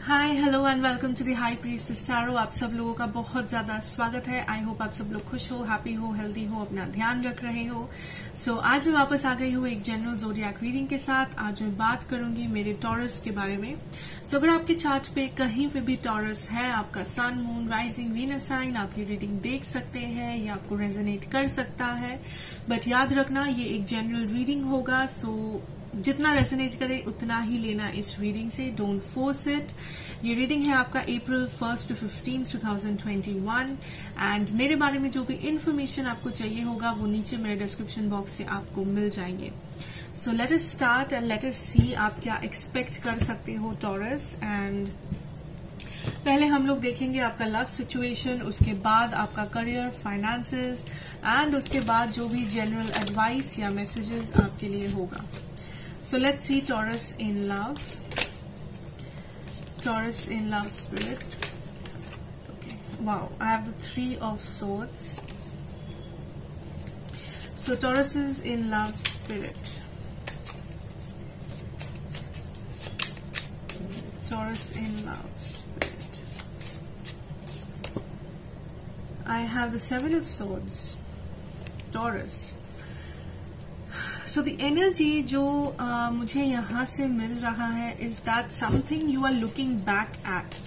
Hi hello and welcome to the high priestess tarot. आप सब लोगों का बहुत ज्यादा स्वागत है। आई होप आप सब लोग खुश हो, हैप्पी हो, हेल्दी हो, अपना ध्यान रख रहे हो। सो आज मैं वापस आ गई हूँ एक जनरल ज़ोडिएक रीडिंग के साथ। आज मैं बात करूंगी मेरे टॉरस के बारे में। सो अगर आपके चार्ट पे कहीं पे भी टॉरस है, आपका सन, मून, राइजिंग, वीनस साइन, आप ये रीडिंग देख सकते हैं, ये आपको रेजोनेट कर सकता है। बट याद रखना ये एक जनरल रीडिंग होगा, सो जितना रेजोनेट करे उतना ही लेना इस रीडिंग से। Don't force it. ये रीडिंग है आपका अप्रैल 1 to 15, 2021 एंड मेरे बारे में जो भी इन्फॉर्मेशन आपको चाहिए होगा वो नीचे मेरे डिस्क्रिप्शन बॉक्स से आपको मिल जाएंगे। So let us start and let us see आप क्या एक्सपेक्ट कर सकते हो टॉरस। एंड पहले हम लोग देखेंगे आपका लव सिचुएशन, उसके बाद आपका करियर, फाइनेंसेस एंड उसके बाद जो भी जनरल एडवाइस या मैसेजेस आपके लिए होगा। So let's see Taurus in love. Taurus in love spirit. Okay. Wow, I have the 3 of swords. So Taurus is in love spirit. Taurus in love spirit. I have the 7 of swords. Taurus. So the energy जो मुझे यहाँ से मिल रहा है is that something you are looking back at.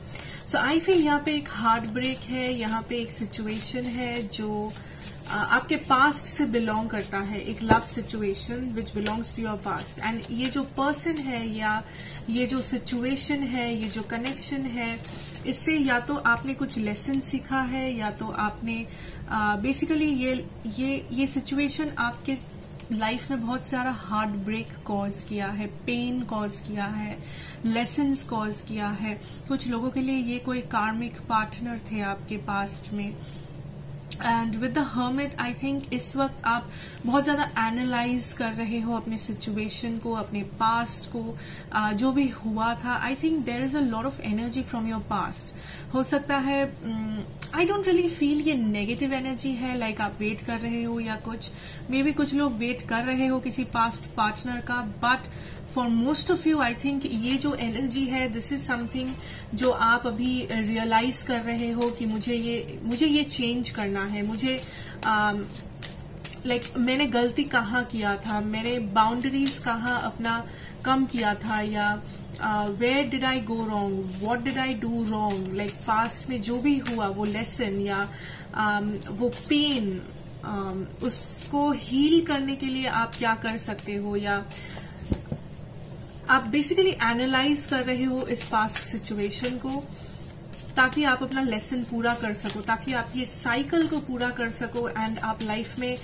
So I feel यहाँ पे एक हार्ट ब्रेक है, यहाँ पे एक सिचुएशन है जो आपके पास्ट से बिलोंग करता है, एक love situation which belongs to your past. And ये जो पर्सन है या ये जो सिचुएशन है, ये जो कनेक्शन है, इससे या तो आपने कुछ लेसन सीखा है या तो आपने बेसिकली ये सिचुएशन आपके लाइफ में बहुत सारा हार्ट ब्रेक कॉज किया है, पेन कॉज किया है, लेसन्स कॉज किया है। कुछ लोगों के लिए ये कोई कार्मिक पार्टनर थे आपके पास्ट में। And with the hermit I think इस वक्त आप बहुत ज्यादा एनालाइज कर रहे हो अपने सिचुएशन को, अपने पास्ट को, जो भी हुआ था। I think there is a lot of energy from your past. हो सकता है आई डोंट रियली फील ये नेगेटिव एनर्जी है, लाइक आप वेट कर रहे हो या कुछ, मे बी कुछ लोग वेट कर रहे हो किसी पास्ट पार्टनर का। But for most of you I think ये जो एनर्जी है दिस इज समथिंग जो आप अभी रियलाइज कर रहे हो कि मुझे ये चेंज करना है। मुझे लाइक मैंने गलती कहाँ किया था, मैंने बाउंड्रीज कहाँ अपना कम किया था, या where did I go wrong, what did I do wrong. Like past में जो भी हुआ वो लेसन या वो पेन, उसको हील करने के लिए आप क्या कर सकते हो, या आप बेसिकली एनालाइज कर रहे हो इस पास्ट सिचुएशन को ताकि आप अपना लेसन पूरा कर सको, ताकि आप ये साइकिल को पूरा कर सको एंड आप लाइफ में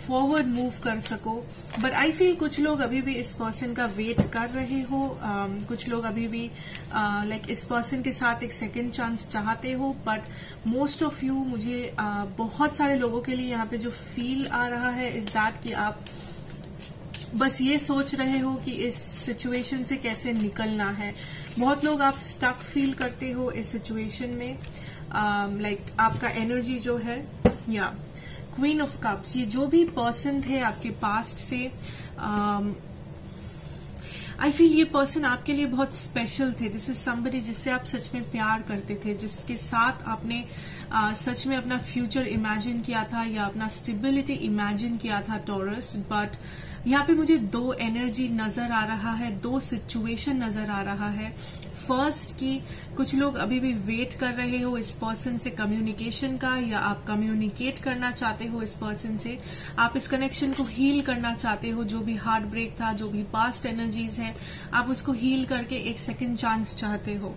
फॉरवर्ड मूव कर सको। बट आई फील कुछ लोग अभी भी इस पर्सन का वेट कर रहे हो, कुछ लोग अभी भी लाइक इस पर्सन के साथ एक सेकंड चांस चाहते हो। बट मोस्ट ऑफ यू, मुझे बहुत सारे लोगों के लिए यहाँ पे जो फील आ रहा है इज दैट कि आप बस ये सोच रहे हो कि इस सिचुएशन से कैसे निकलना है। बहुत लोग आप स्टक फील करते हो इस सिचुएशन में। लाइक आपका एनर्जी जो है, या क्वीन ऑफ कप्स, ये जो भी पर्सन थे आपके पास्ट से, आई फील ये पर्सन आपके लिए बहुत स्पेशल थे। दिस इज समबडी जिससे आप सच में प्यार करते थे, जिसके साथ आपने सच में अपना फ्यूचर इमेजिन किया था या अपना स्टेबिलिटी इमेजिन किया था टॉरस। बट यहाँ पे मुझे 2 एनर्जी नजर आ रहा है, 2 सिचुएशन नजर आ रहा है। फर्स्ट कि कुछ लोग अभी भी वेट कर रहे हो इस पर्सन से कम्युनिकेशन का, या आप कम्युनिकेट करना चाहते हो इस पर्सन से, आप इस कनेक्शन को हील करना चाहते हो। जो भी हार्ट ब्रेक था, जो भी पास्ट एनर्जीज हैं, आप उसको हील करके एक सेकंड चांस चाहते हो।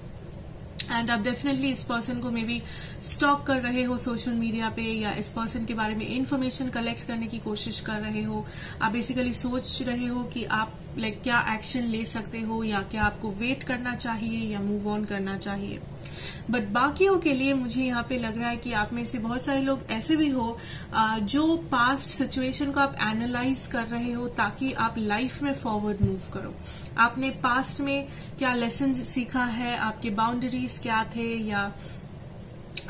एंड आप डेफिनेटली इस पर्सन को मे बी स्टॉक कर रहे हो सोशल मीडिया पे, या इस पर्सन के बारे में इन्फॉर्मेशन कलेक्ट करने की कोशिश कर रहे हो। आप बेसिकली सोच रहे हो कि आप लाइक क्या एक्शन ले सकते हो, या क्या आपको वेट करना चाहिए या मूव ऑन करना चाहिए। बट बाकियों के लिए मुझे यहाँ पे लग रहा है कि आप में से बहुत सारे लोग ऐसे भी हो जो पास्ट सिचुएशन को आप एनालाइज कर रहे हो ताकि आप लाइफ में फॉरवर्ड मूव करो। आपने पास्ट में क्या लेसन सीखा है, आपके बाउंड्रीज क्या थे, या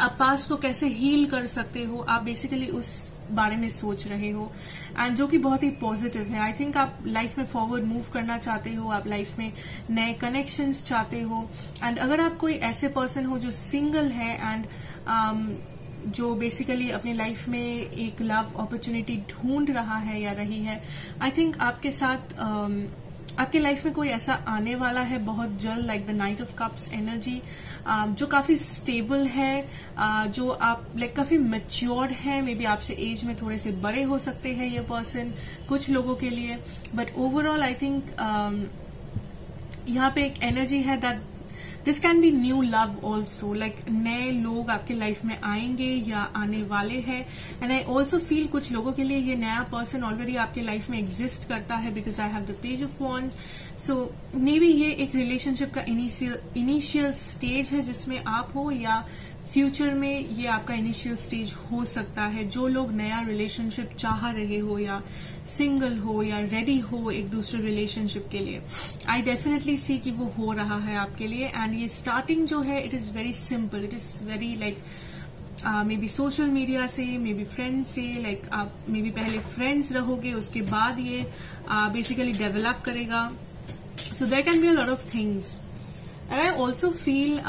आप पास्ट को कैसे हील कर सकते हो, आप बेसिकली उस बारे में सोच रहे हो, एंड जो कि बहुत ही पॉजिटिव है। आई थिंक आप लाइफ में फॉरवर्ड मूव करना चाहते हो, आप लाइफ में नए कनेक्शंस चाहते हो, एंड अगर आप कोई ऐसे पर्सन हो जो सिंगल है एंड जो बेसिकली अपनी लाइफ में एक लव अपॉर्चुनिटी ढूंढ रहा है या रही है, आई थिंक आपके साथ आपके लाइफ में कोई ऐसा आने वाला है बहुत जल्द, like the night of cups energy, जो काफी स्टेबल है, जो आप लाइक काफी मैच्योर्ड है, मे बी आपसे एज में थोड़े से बड़े हो सकते हैं ये पर्सन कुछ लोगों के लिए, बट ओवरऑल आई थिंक यहाँ पे एक एनर्जी है that this can be new love also, like नए लोग आपके लाइफ में आएंगे या आने वाले हैं, एंड आई ऑल्सो फील कुछ लोगों के लिए ये नया पर्सन ऑलरेडी आपके लाइफ में एग्जिस्ट करता है, because I have the page of wands. So may be ये एक रिलेशनशिप का इनिशियल स्टेज है जिसमें आप हो, या फ्यूचर में ये आपका इनिशियल स्टेज हो सकता है। जो लोग नया रिलेशनशिप चाह रहे हो या सिंगल हो या रेडी हो एक दूसरे रिलेशनशिप के लिए, आई डेफिनेटली सी कि वो हो रहा है आपके लिए। एंड ये स्टार्टिंग जो है it is very simple, it is very like may be social media से, मे बी फ्रेंड्स से, लाइक आप मे बी पहले फ्रेंड्स रहोगे, उसके बाद ये बेसिकली डेवलप करेगा। So there can be a lot of things, and I also feel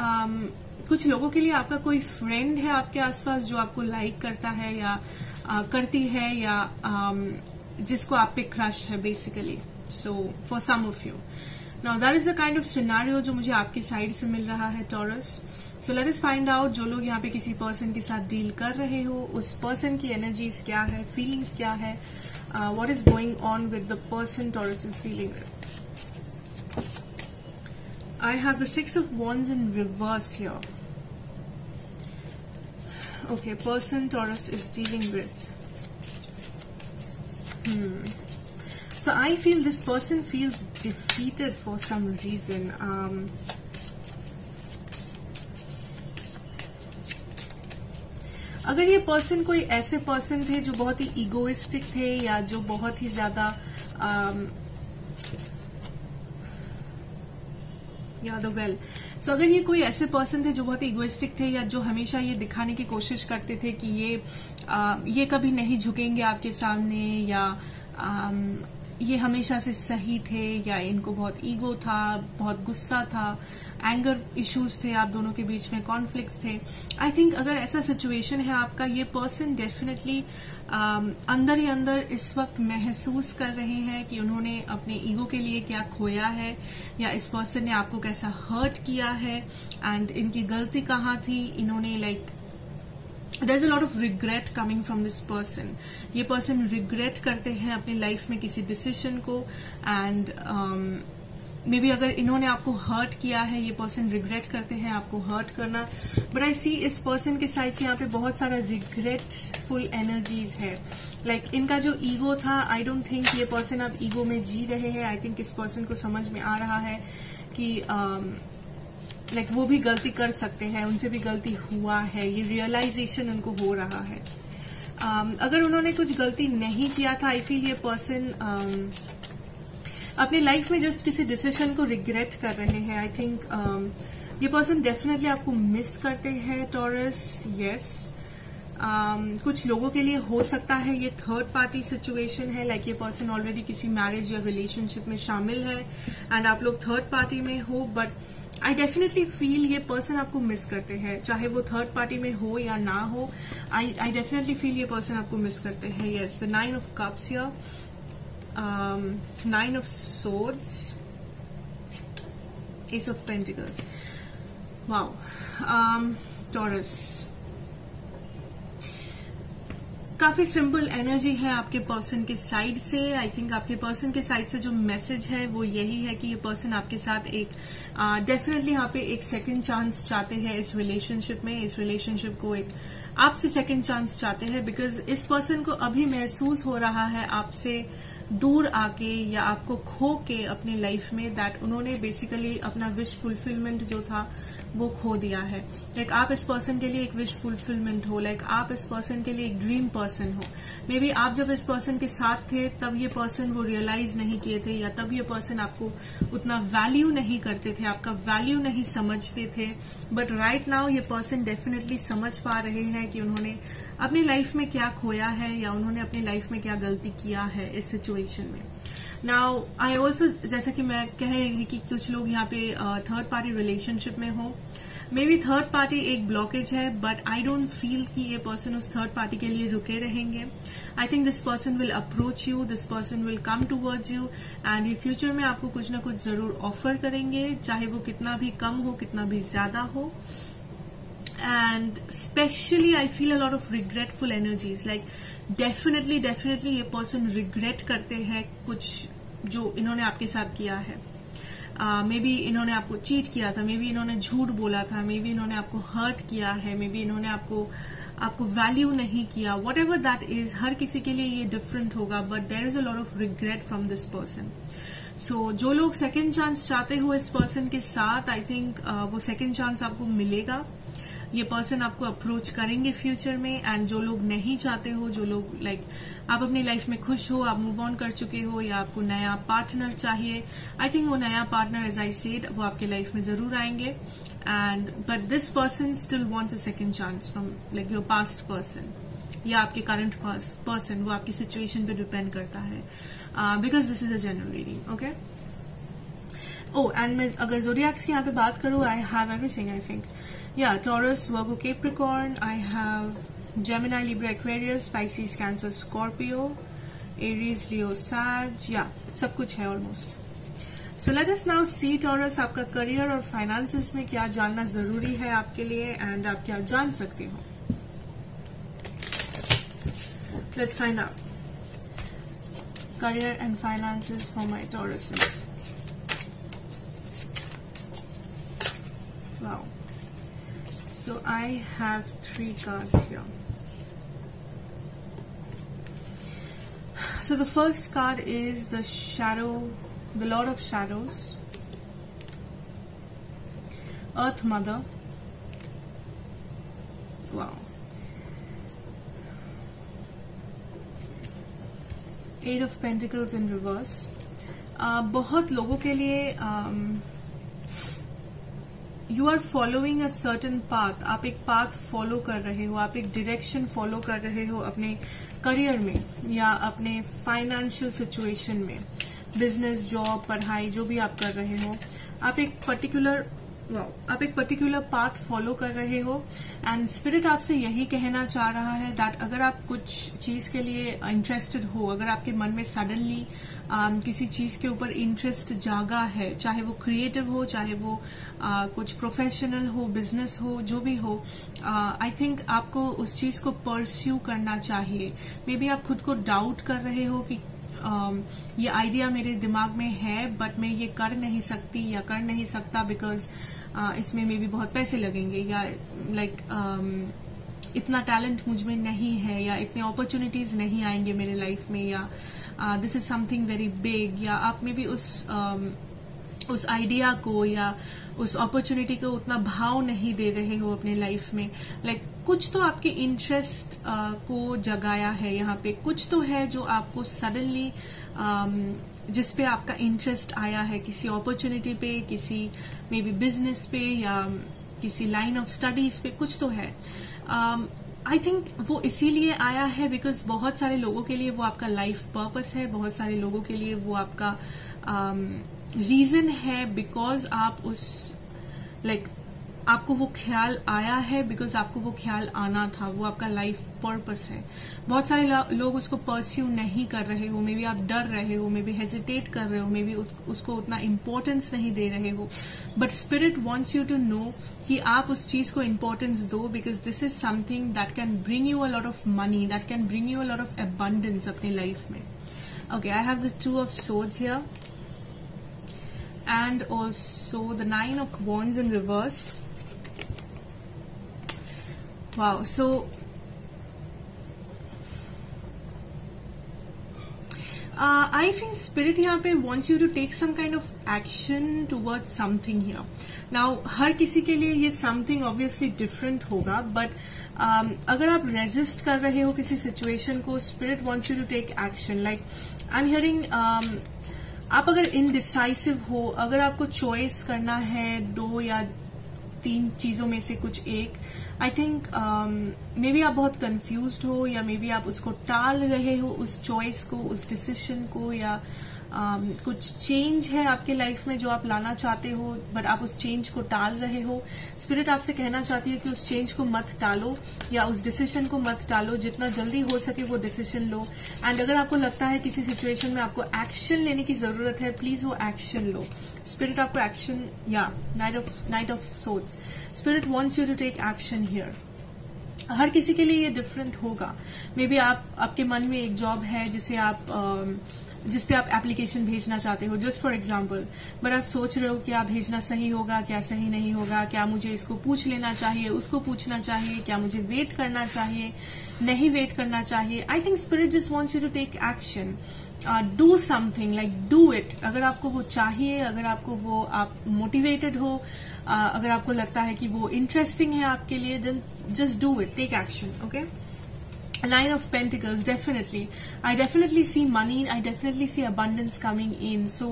कुछ लोगों के लिए आपका कोई फ्रेंड है आपके आसपास जो आपको लाइक करता है या करती है, या जिसको आप पे क्रश है basically. So for some of you now that is the kind of scenario जो मुझे आपकी साइड से मिल रहा है Taurus. So let us find out, जो लोग यहाँ पे किसी पर्सन के साथ डील कर रहे हो, उस पर्सन की एनर्जीज क्या है, फीलिंग्स क्या है, what is going on with the person taurus is dealing with. I have the Six of Wands in reverse here. Okay, person Taurus is dealing with. So I feel this person feels defeated for some reason. अगर ये person कोई ऐसे person थे जो बहुत ही egoistic थे, या जो बहुत ही ज्यादा सो अगर ये कोई ऐसे पर्सन थे जो बहुत इगोइस्टिक थे, या जो हमेशा ये दिखाने की कोशिश करते थे कि ये कभी नहीं झुकेंगे आपके सामने, या ये हमेशा से सही थे, या इनको बहुत ईगो था, बहुत गुस्सा था, एंगर इश्यूज थे, आप दोनों के बीच में कॉन्फ्लिक्ट्स थे, आई थिंक अगर ऐसा सिचुएशन है आपका, ये पर्सन डेफिनेटली अंदर ही अंदर इस वक्त महसूस कर रहे हैं कि उन्होंने अपने ईगो के लिए क्या खोया है, या इस पर्सन ने आपको कैसा हर्ट किया है, एंड इनकी गलती कहाँ थी, इन्होंने like there is a lot of regret coming from this person. ये पर्सन रिग्रेट करते हैं अपनी लाइफ में किसी डिसीजन को, एंड मे बी अगर इन्होंने आपको हर्ट किया है, ये पर्सन रिग्रेट करते हैं आपको हर्ट करना, बट आई सी इस पर्सन के साइड से यहाँ पे बहुत सारा रिग्रेटफुल एनर्जीज है। लाइक इनका जो ईगो था, आई डोंट थिंक ये पर्सन अब ईगो में जी रहे हैं। आई थिंक इस पर्सन को समझ में आ रहा है कि लाइक वो भी गलती कर सकते हैं, उनसे भी गलती हुआ है, ये रियलाइजेशन उनको हो रहा है। अगर उन्होंने कुछ गलती नहीं किया था, आई फील ये पर्सन अपनी लाइफ में जस्ट किसी डिसीजन को रिग्रेट कर रहे हैं। आई थिंक ये पर्सन डेफिनेटली आपको मिस करते हैं टॉरस, यस। कुछ लोगों के लिए हो सकता है ये थर्ड पार्टी सिचुएशन है, लाइक ये पर्सन ऑलरेडी किसी मैरिज या रिलेशनशिप में शामिल है एंड आप लोग थर्ड पार्टी में हो, बट आई डेफिनेटली फील ये पर्सन आपको मिस करते हैं, चाहे वो थर्ड पार्टी में हो या ना हो। आई डेफिनेटली फील ये पर्सन आपको मिस करते हैं, yes. The 9 of Cups here, 9 of Swords, Ace of Pentacles. Wow. Taurus, काफी सिंपल एनर्जी है आपके पर्सन के साइड से। आई थिंक आपके पर्सन के साइड से जो मैसेज है वो यही है कि ये पर्सन आपके साथ एक डेफिनेटली यहाँ पे एक सेकंड चांस चाहते हैं इस रिलेशनशिप में, इस रिलेशनशिप को एक आपसे सेकंड चांस चाहते हैं, बिकॉज इस पर्सन को अभी महसूस हो रहा है आपसे दूर आके या आपको खो के अपनी लाइफ में, दैट उन्होंने बेसिकली अपना विश फुलफिलमेंट जो था वो खो दिया है. लाइक आप इस पर्सन के लिए एक विश फुलफिलमेंट हो, लाइक आप इस पर्सन के लिए एक ड्रीम पर्सन हो. मे बी आप जब इस पर्सन के साथ थे तब ये पर्सन वो रियलाइज नहीं किए थे, या तब ये पर्सन आपको उतना वैल्यू नहीं करते थे, आपका वैल्यू नहीं समझते थे. बट राइट नाउ ये पर्सन डेफिनेटली समझ पा रहे हैं कि उन्होंने अपनी लाइफ में क्या खोया है या उन्होंने अपनी लाइफ में क्या गलती किया है इस सिचुएशन में. नाउ आई ऑल्सो, जैसा कि मैं कह रही थी कि कुछ लोग यहाँ पे थर्ड पार्टी रिलेशनशिप में हो. मे बी थर्ड पार्टी एक ब्लॉकेज है, बट आई डोंट फील कि ये पर्सन उस थर्ड पार्टी के लिए रुके रहेंगे. I think this person will approach you, this person will come towards you, and ये फ्यूचर में आपको कुछ ना कुछ जरूर ऑफर करेंगे, चाहे वो कितना भी कम हो, कितना भी ज्यादा हो. And especially I feel a lot of regretful energies, like definitely ये person regret करते हैं कुछ जो इन्होंने आपके साथ किया है. मे बी इन्होंने आपको चीट किया था, मे बी इन्होंने झूठ बोला था, मे बी इन्होंने आपको हर्ट किया है, मे बी इन्होंने आपको वैल्यू नहीं किया. वट एवर दैट इज, हर किसी के लिए ये डिफरेंट होगा, but there is a lot of regret from this person. So जो लोग सेकेंड चांस चाहते हो इस पर्सन के साथ, आई थिंक वो सेकेंड चांस आपको मिलेगा. ये पर्सन आपको अप्रोच करेंगे फ्यूचर में. एंड जो लोग नहीं चाहते हो, जो लोग लाइक आप अपनी लाइफ में खुश हो, आप मूव ऑन कर चुके हो, या आपको नया पार्टनर चाहिए, आई थिंक वो नया पार्टनर, एज आई सेड, वो आपके लाइफ में जरूर आएंगे. And but this person still wants a second chance from like your past person या आपके करंट पर्सन. वो आपकी सिचुएशन पे डिपेंड करता है, because this is a general reading. Okay. And मैं अगर ज़ोडिएक्स की यहाँ पे बात करूँ, I have everything I think. Yeah, Taurus, Virgo, Capricorn. I have Gemini, Libra, Aquarius, Pisces, Cancer, Scorpio, Aries, Leo, Sag. Yeah, सब कुछ है almost. So let us now see Taurus, आपका करियर और फाइनेंसेस में क्या जानना जरूरी है आपके लिए, एंड आप क्या जान सकते हो. Let's find out. Career and finances for my Tauruses. Wow. So I have 3 cards here. So the first card is the Lord of Shadows, Earth Mother. Wow. Eight of Pentacles in reverse. बहुत लोगों के लिए you are following a certain path. आप एक path follow कर रहे हो, आप एक डायरेक्शन फॉलो कर रहे हो अपने करियर में या अपने फाइनेंशियल सिचुएशन में, बिजनेस, जॉब, पढ़ाई, जो भी आप कर रहे हो. आप एक पर्टिकुलर पाथ फॉलो कर रहे हो. एंड स्पिरिट आपसे यही कहना चाह रहा है दैट अगर आप कुछ चीज के लिए इंटरेस्टेड हो, अगर आपके मन में सडनली किसी चीज के ऊपर इंटरेस्ट जागा है, चाहे वो क्रिएटिव हो, चाहे वो कुछ प्रोफेशनल हो, बिजनेस हो, जो भी हो, आई थिंक आपको उस चीज को परस्यू करना चाहिए. मे बी आप खुद को डाउट कर रहे हो कि ये आइडिया मेरे दिमाग में है बट मैं ये कर नहीं सकती या कर नहीं सकता बिकॉज इसमें मे बी बहुत पैसे लगेंगे, या इतना टैलेंट मुझ में नहीं है, या इतने अपॉर्चुनिटीज नहीं आएंगे मेरे लाइफ में, या this is something very big, या आप में भी उस आइडिया को या उस अपॉर्चुनिटी को उतना भाव नहीं दे रहे हो अपने लाइफ में. कुछ तो आपके इंटरेस्ट को जगाया है यहाँ पे, कुछ तो है जो आपको सडनली जिस पे आपका इंटरेस्ट आया है, किसी अपॉर्चुनिटी पे, किसी मे बी बिजनेस पे, या किसी लाइन ऑफ स्टडीज पे, कुछ तो है. आई थिंक वो इसीलिए आया है बिकॉज बहुत सारे लोगों के लिए वो आपका लाइफ पर्पस है, बहुत सारे लोगों के लिए वो आपका रीजन है, बिकॉज आप आपको वो ख्याल आया है, बिकॉज आपको वो ख्याल आना था, वो आपका लाइफ पर्पस है. बहुत सारे लोग उसको परस्यू नहीं कर रहे हो, मे बी आप डर रहे हो, मे बी हेजिटेट कर रहे हो, मे बी उसको उतना इम्पोर्टेंस नहीं दे रहे हो, but spirit wants you to know कि आप उस चीज को इम्पोर्टेंस दो, because this is something that can bring you a lot of money, that can bring you a lot of abundance अपनी लाइफ में. Okay, I have the 2 of Swords here and also the 9 of Wands in reverse. Wow, so I think spirit यहाँ पे wants you to take some kind of action toward something here. Now हर किसी के लिए ये something obviously different होगा, but अगर आप रेजिस्ट कर रहे हो किसी सिचुएशन को, spirit wants you to take action. Like I am hearing, आप अगर इनडिसाइसिव हो, अगर आपको चॉइस करना है 2 या 3 चीजों में से कुछ एक, आई थिंक मे बी आप बहुत कंफ्यूज्ड हो, या मे बी आप उसको टाल रहे हो, उस चॉइस को, उस डिसीजन को, या कुछ चेंज है आपके लाइफ में जो आप लाना चाहते हो, बट आप उस चेंज को टाल रहे हो. स्पिरिट आपसे कहना चाहती है कि उस चेंज को मत टालो, या उस डिसीजन को मत टालो, जितना जल्दी हो सके वो डिसीजन लो. एंड अगर आपको लगता है किसी सिचुएशन में आपको एक्शन लेने की जरूरत है, प्लीज वो एक्शन लो. स्पिरिट आपको एक्शन, या knight of swords, spirit wants you to take action here. हर किसी के लिए ये डिफरेंट होगा. मे बी आपके मन में एक जॉब है जिस पे आप एप्लीकेशन भेजना चाहते हो, जस्ट फॉर एग्जाम्पल, बट आप सोच रहे हो कि आप भेजना सही होगा, क्या सही नहीं होगा, क्या मुझे इसको पूछ लेना चाहिए, उसको पूछना चाहिए, क्या मुझे वेट करना चाहिए, नहीं वेट करना चाहिए. I think spirit just wants you to take action. Do something, like do it. अगर आपको वो चाहिए, अगर आपको वो, आप मोटिवेटेड हो, अगर आपको लगता है कि वो इंटरेस्टिंग है आपके लिए, then just do it, take action. Okay. Nine of Pentacles, definitely. I definitely see money. I definitely see abundance coming in. So,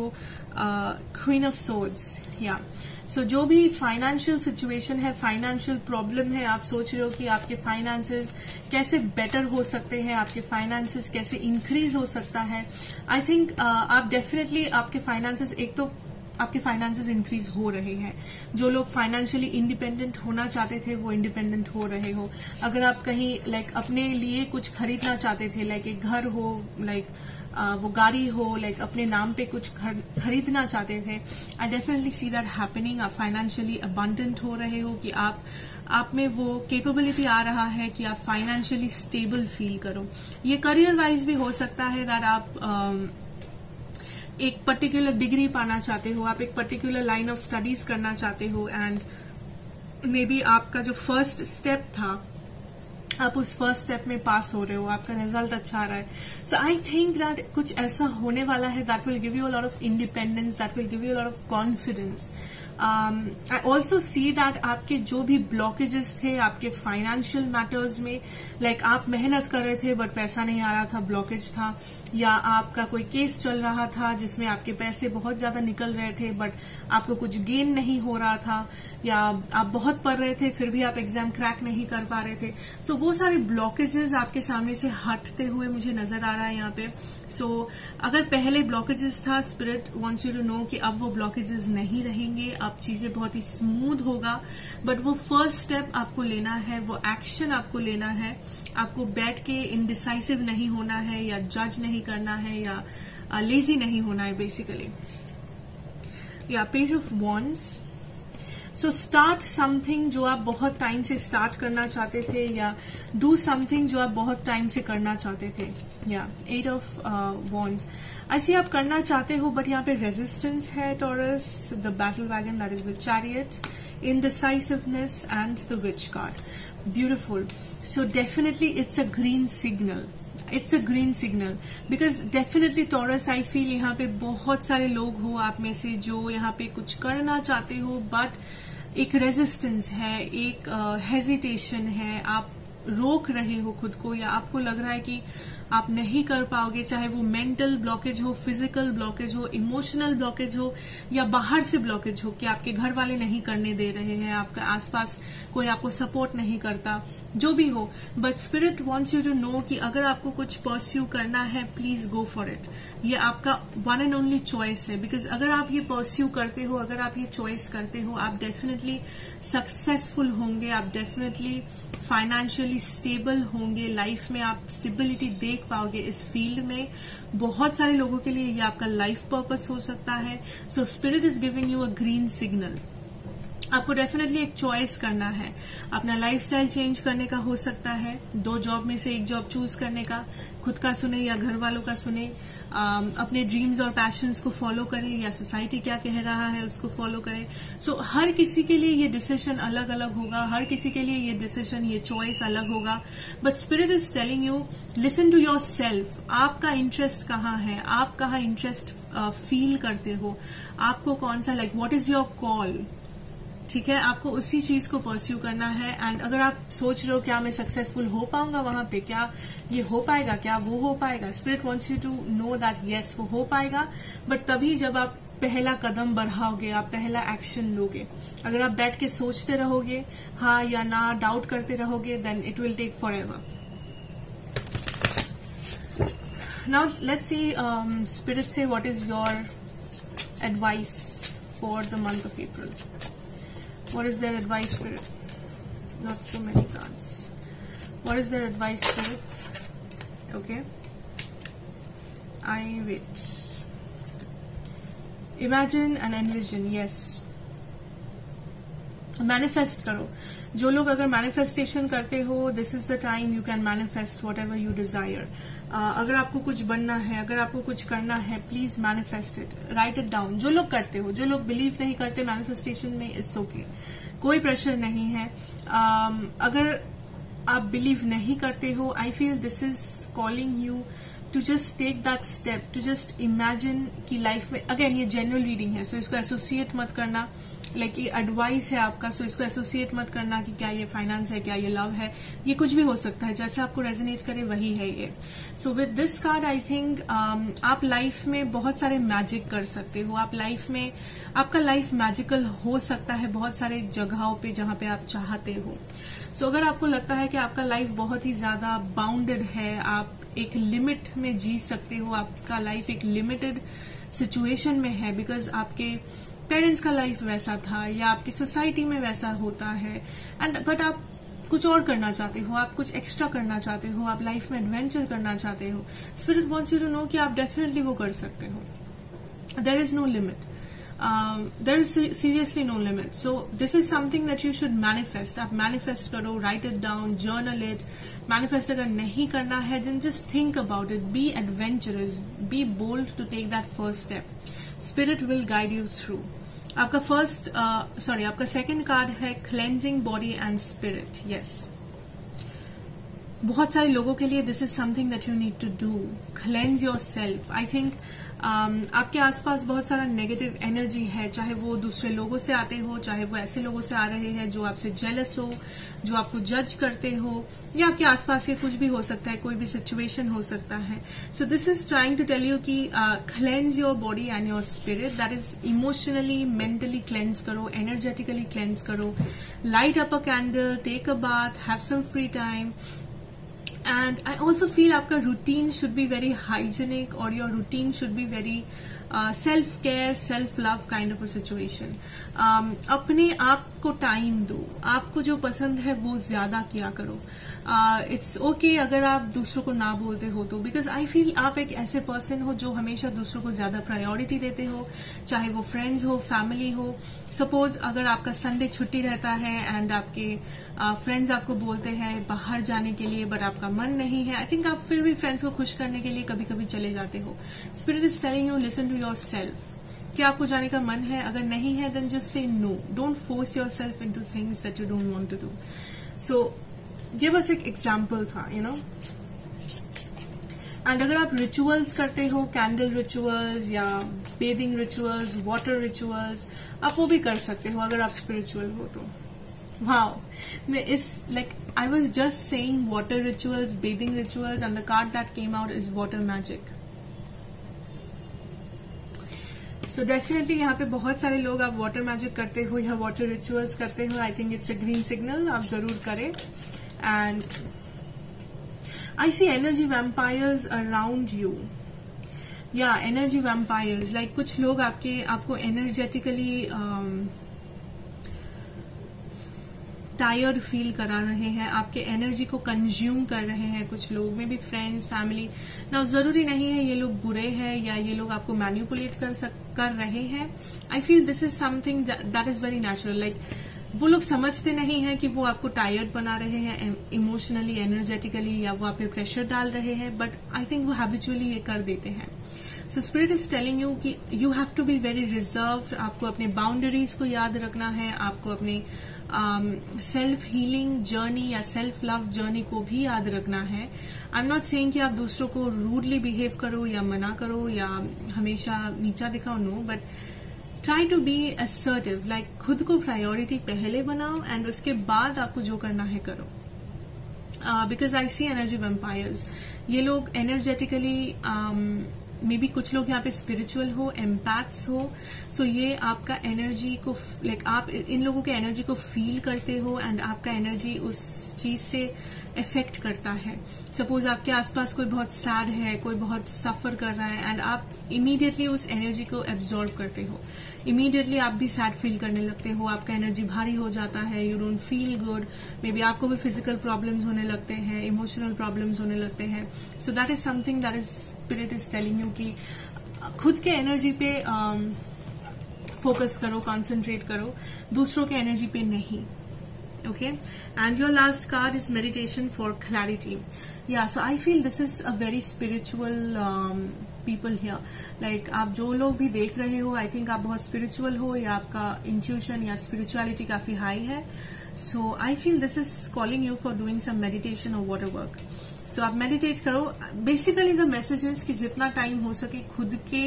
Queen of Swords, yeah. So, जो भी फाइनेंशियल सिचुएशन है, फाइनेंशियल प्रॉब्लम है, आप सोच रहे हो कि आपके फाइनेंसेस कैसे बेटर हो सकते हैं, आपके फाइनेंसेस कैसे इंक्रीज हो सकता है. आई थिंक आप डेफिनेटली आपके फाइनेंसेस, एक तो आपके फाइनेंसेस इंक्रीज हो रहे हैं. जो लोग फाइनेंशियली इंडिपेंडेंट होना चाहते थे वो इंडिपेंडेंट हो रहे हो. अगर आप कहीं लाइक अपने लिए कुछ खरीदना चाहते थे, लाइक एक घर हो, लाइक वो गाड़ी हो, लाइक अपने नाम पे कुछ खरीदना चाहते थे, I definitely see that happening. आप फाइनेंशियली अबंडेंट हो रहे हो, कि आप में वो कैपेबिलिटी आ रहा है कि आप फाइनेंशियली स्टेबल फील करो. ये करियर वाइज भी हो सकता है दैट आप एक पर्टिकुलर डिग्री पाना चाहते हो, आप एक पर्टिकुलर लाइन ऑफ स्टडीज करना चाहते हो, एंड मे बी आपका जो फर्स्ट स्टेप था, आप उस फर्स्ट स्टेप में पास हो रहे हो, आपका रिजल्ट अच्छा आ रहा है. सो आई थिंक दैट कुछ ऐसा होने वाला है that will give you a lot of independence, that will give you a lot of confidence. I also see that आपके जो भी ब्लॉकेजेस थे आपके फाइनेंशियल मैटर्स में, लाइक आप मेहनत कर रहे थे बट पैसा नहीं आ रहा था, ब्लॉकेज था, या आपका कोई केस चल रहा था जिसमें आपके पैसे बहुत ज्यादा निकल रहे थे बट आपको कुछ गेन नहीं हो रहा था, या आप बहुत पढ़ रहे थे फिर भी आप एग्जाम क्रैक नहीं कर पा रहे थे. सो वो सारे ब्लॉकेजेस आपके सामने से हटते हुए मुझे नजर आ रहा है यहाँ पे. सो अगर पहले ब्लॉकेजेस था, spirit wants you to know कि अब वो ब्लॉकेजेस नहीं रहेंगे, अब चीजें बहुत ही स्मूथ होगा. बट वो फर्स्ट स्टेप आपको लेना है, वो एक्शन आपको लेना है. आपको बैठ के इनडिसाइसिव नहीं होना है, या जज नहीं करना है, या लेजी नहीं होना है बेसिकली. या page of wands. So start something जो आप बहुत टाइम से स्टार्ट करना चाहते थे, या डू समथिंग जो आप बहुत टाइम से करना चाहते थे. या 8 ऑफ वॉन्ड्स. ऐसे आप करना चाहते हो बट यहाँ पे रेजिस्टेंस है. Taurus, the battle wagon, that is the chariot, indecisiveness and the witch card. Beautiful. So definitely it's a green signal. It's a green signal because definitely Taurus, I feel यहाँ पे बहुत सारे लोग हो आप में से जो यहाँ पे कुछ करना चाहते हो बट एक रेजिस्टेंस है, एक हेजिटेशन है, आप रोक रहे हो खुद को, या आपको लग रहा है कि आप नहीं कर पाओगे, चाहे वो मेंटल ब्लॉकेज हो, फिजिकल ब्लॉकेज हो, इमोशनल ब्लॉकेज हो, या बाहर से ब्लॉकेज हो कि आपके घर वाले नहीं करने दे रहे हैं, आपका आसपास कोई आपको सपोर्ट नहीं करता, जो भी हो. But spirit wants you to know कि अगर आपको कुछ परस्यू करना है, प्लीज गो फॉर इट. ये आपका वन एंड ओनली चॉइस है. बिकॉज अगर आप ये परस्यू करते हो, अगर आप ये चॉइस करते हो, आप डेफिनेटली सक्सेसफुल होंगे, आप डेफिनेटली फाइनेंशियली स्टेबल होंगे, लाइफ में आप स्टेबिलिटी देख पाओगे इस फील्ड में. बहुत सारे लोगों के लिए ये आपका लाइफ पर्पस हो सकता है. So spirit is giving you a green signal. आपको डेफिनेटली एक चॉइस करना है, अपना लाइफस्टाइल चेंज करने का हो सकता है, 2 जॉब में से एक जॉब चूज करने का, खुद का सुने या घर वालों का सुने, अपने ड्रीम्स और पैशंस को फॉलो करें या सोसाइटी क्या कह रहा है उसको फॉलो करें। सो हर किसी के लिए ये डिसीजन अलग अलग होगा, हर किसी के लिए ये डिसीजन, ये चॉइस अलग होगा, but spirit is telling you listen to your self. आपका इंटरेस्ट कहाँ है, आप कहाँ इंटरेस्ट फील करते हो, आपको कौन सा व्हाट इज योर कॉल, ठीक है, आपको उसी चीज को परस्यू करना है। एंड अगर आप सोच रहे हो क्या मैं सक्सेसफुल हो पाऊंगा वहां पे, क्या ये हो पाएगा, क्या वो हो पाएगा, spirit wants you to know that yes वो हो पाएगा, बट तभी जब आप पहला कदम बढ़ाओगे, आप पहला एक्शन लोगे। अगर आप बैठ के सोचते रहोगे हाँ या ना, डाउट करते रहोगे, then it will take forever. Now let's see spirit से what is your advice for the month of April. What is their advice, Spirit? Not so many cards. What is their advice, Spirit? Okay. I wait. Imagine and envision. Yes. Manifest करो। जो लोग अगर manifestation करते हो, this is the time you can manifest what ever you desire. अगर आपको कुछ बनना है, अगर आपको कुछ करना है, please manifest it, right it down. जो लोग करते हो, जो लोग बिलीव नहीं करते मैनिफेस्टेशन में, इट्स ओके, कोई प्रेशर नहीं है। अगर आप बिलीव नहीं करते हो, I feel this is calling you to just take that step, to just imagine कि लाइफ में, अगेन ये जनरल रीडिंग है, सो इसको एसोसिएट मत करना, लाइक ये एडवाइस है आपका, सो इसको एसोसिएट मत करना कि क्या ये फाइनेंस है, क्या ये लव है, ये कुछ भी हो सकता है, जैसे आपको रेजोनेट करे वही है ये। So with this card I think आप लाइफ में बहुत सारे मैजिक कर सकते हो, आप लाइफ में, आपका लाइफ मैजिकल हो सकता है बहुत सारे जगहों पे जहां पे आप चाहते हो। सो अगर आपको लगता है कि आपका लाइफ बहुत ही ज्यादा बाउंडेड है, आप एक लिमिट में जी सकते हो, आपका लाइफ एक लिमिटेड सिचुएशन में है बिकॉज आपके पेरेंट्स का लाइफ वैसा था या आपकी सोसाइटी में वैसा होता है, एंड बट आप कुछ और करना चाहते हो, आप कुछ एक्स्ट्रा करना चाहते हो, आप लाइफ में एडवेंचर करना चाहते हो, spirit wants you to know कि आप डेफिनेटली वो कर सकते हो। There is no limit, there is seriously no limit. So this is something that you should manifest. आप manifest करो, write it down, journal it. Manifest अगर नहीं करना है, then just think about it. Be adventurous. Be bold to take that first step. Spirit will guide you through. आपका second card है cleansing body and spirit. Yes. बहुत सारे लोगों के लिए this is something that you need to do, cleanse your self. I think आपके आसपास बहुत सारा नेगेटिव एनर्जी है, चाहे वो दूसरे लोगों से आते हो, चाहे वो ऐसे लोगों से आ रहे हैं जो आपसे जेलस हो, जो आपको जज करते हो, या आपके आसपास के कुछ भी हो सकता है, कोई भी सिचुएशन हो सकता है। So this is trying to tell you कि cleanse your body and your spirit, that is emotionally, mentally cleanse करो, एनर्जेटिकली क्लेंज करो, light up a candle, take a bath, have some free time. And I also feel आपका routine should be very hygienic, or your routine should be very self-care, self-love kind of a situation. अपने आप को time दो, आपको जो पसंद है वो ज्यादा किया करो। इट्स ओके अगर आप दूसरों को ना बोलते हो तो, बिकॉज आई फील आप एक ऐसे पर्सन हो जो हमेशा दूसरों को ज्यादा प्रायोरिटी देते हो, चाहे वो फ्रेंड्स हो, फैमिली हो। सपोज अगर आपका संडे छुट्टी रहता है एंड आपके फ्रेंड्स आपको बोलते हैं बाहर जाने के लिए, बट आपका मन नहीं है, आई थिंक आप फिर भी फ्रेंड्स को खुश करने के लिए कभी कभी चले जाते हो। Spirit is telling you listen to your self, कि आपको जाने का मन है, अगर नहीं है then just say no, don't force yourself into things that you don't want to do. So ये बस एक एग्जाम्पल था, यू नो। एंड अगर आप रिचुअल्स करते हो, कैंडल रिचुअल्स या बेदिंग रिचुअल्स, वाटर रिचुअल्स, आप वो भी कर सकते हो अगर आप स्पिरिचुअल हो तो। वाओ, मैं इस I was just saying water rituals, bathing rituals, and the card that came out is water magic. So definitely यहाँ पे बहुत सारे लोग आप वाटर मैजिक करते हो या वाटर रिचुअल्स करते हो. I think it's a green signal, आप जरूर करें. And I see energy vampires around you. या एनर्जी वैम्पायर्स, लाइक कुछ लोग आपको एनर्जेटिकली टायर्ड फील करा रहे हैं, आपके एनर्जी को कंज्यूम कर रहे हैं कुछ लोग, मे बी फ्रेंड्स, फैमिली। ना जरूरी नहीं है ये लोग बुरे हैं या ये लोग आपको मैनिपुलेट कर रहे हैं। आई feel this is something that is very natural. Like वो लोग समझते नहीं है कि वो आपको टायर्ड बना रहे हैं इमोशनली, एनर्जेटिकली, या वो आप पे प्रेशर डाल रहे हैं, बट आई थिंक वो हैबिचुअली ये कर देते हैं। So spirit is telling you कि you have to be very reserved. आपको अपने बाउंड्रीज को याद रखना है, आपको अपने सेल्फ हीलिंग जर्नी या सेल्फ लव जर्नी को भी याद रखना है। आई एम नॉट सेइंग कि आप दूसरों को रूडली बिहेव करो या मना करो या हमेशा नीचा दिखाओ, no, but try to be assertive. Like खुद को प्रायोरिटी पहले बनाओ एंड उसके बाद आपको जो करना है करो। Because I see energy vampires, ये लोग एनर्जेटिकली मे बी कुछ लोग यहाँ पे स्पिरिचुअल हो, एम्पैथ्स हो, सो ये आपका एनर्जी को लाइक आप इन लोगों के एनर्जी को फील करते हो एंड आपका एनर्जी उस चीज से इफेक्ट करता है। सपोज आपके आसपास कोई बहुत सैड है, कोई बहुत सफर कर रहा है एंड आप इमीडिएटली उस एनर्जी को एब्जॉर्ब करते हो, इमीडिएटली आप भी सैड फील करने लगते हो, आपका एनर्जी भारी हो जाता है, you don't feel good, may be आपको भी फिजिकल प्रॉब्लम्स होने लगते हैं, इमोशनल प्रॉब्लम्स होने लगते हैं। सो that is something that is spirit is telling you कि खुद के एनर्जी पे फोकस करो, कॉन्सेंट्रेट करो, दूसरों के एनर्जी पे नहीं। Okay, and your last card is meditation for clarity. Yeah, so I feel this is a very spiritual people here. Like आप जो लोग भी देख रहे हो, I think आप बहुत spiritual हो या आपका intuition या spirituality काफी high है. So I feel this is calling you for doing some meditation or water work. So आप meditate करो. Basically the message is कि जितना टाइम हो सके खुद के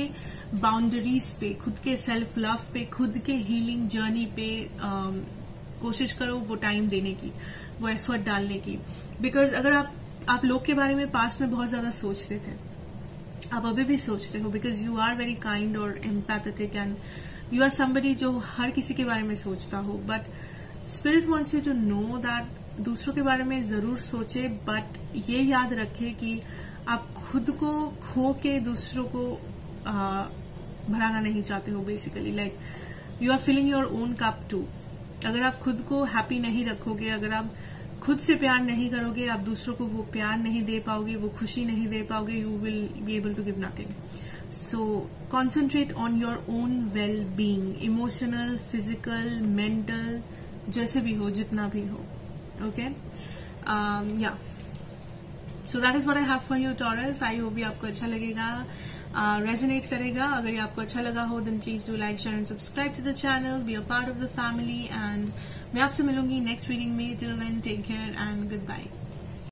बाउंड्रीज पे, खुद के सेल्फ लव पे, खुद के हीलिंग जर्नी पे कोशिश करो वो टाइम देने की, वो एफर्ट डालने की। बिकॉज अगर आप लोग के बारे में पास्ट में बहुत ज्यादा सोचते थे, आप अभी भी सोचते हो, because you are very kind और empathetic and you are somebody जो हर किसी के बारे में सोचता हो, but spirit wants you to know that दूसरों के बारे में जरूर सोचे, बट ये याद रखे कि आप खुद को खो के दूसरों को भराना नहीं चाहते हो। Basically like you are filling your own cup too. अगर आप खुद को हैप्पी नहीं रखोगे, अगर आप खुद से प्यार नहीं करोगे, आप दूसरों को वो प्यार नहीं दे पाओगे, वो खुशी नहीं दे पाओगे, you will be able to give nothing. So concentrate on your own well being, emotional, physical, mental, जैसे भी हो, जितना भी हो। ओके, या so that is what I have for you Taurus. I hope ये आपको अच्छा लगेगा, रेजोनेट करेगा। अगर ये आपको अच्छा लगा हो then please do like, share and subscribe to the channel, be a part of the family, and मैं आपसे मिलूंगी नेक्स्ट रीडिंग में। Till then take care and good bye.